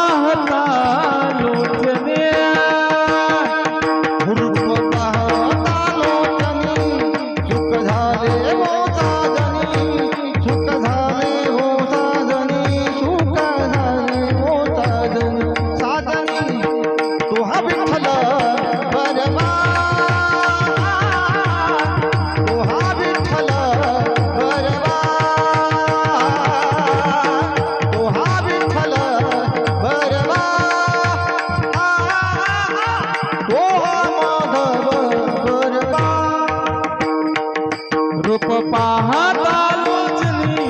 पाहता लोचने रूप पाहता लोचनी सुख झाले हो साजनी सुख झाले हो साजनी सुख झाले हो साजनी साजनी तो हा विठ्ठल बरवा तो हा विठ्ठल बरवा तो हा विठ्ठल बरवा तो हा माधव बरवा रूप पाहता लोचनी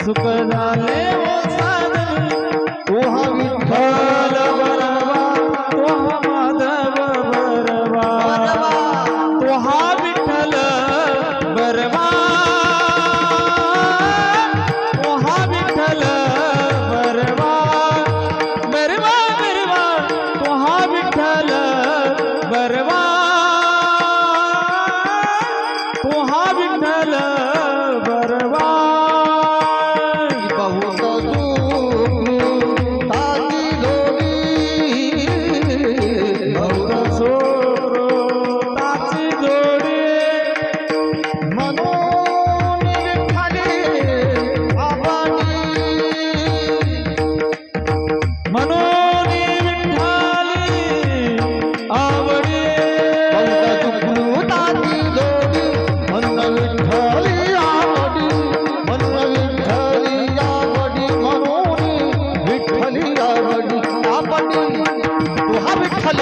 सुख झाले हो साजनी तो हा विठ्ठल बरवा तो हा माधव बरवा तो हा विठ्ठल बरवा तो हा विठ्ठल बरवा बरवा बरवा तो हा विठ्ठल बरवा तो हा विठ्ठल बरवा बहुत ताजी लोगी गौर सोरो ताची जोडी मनोन विठ्ठले आबानी मनोनी विठ्ठली आवडी बहुत चुकलू ताजी लोगी मन विठ्ठली आवडी मन विठ्ठली आवडी मनोनी विठ्ठली आवडी आवडी तो हा विठ्ठल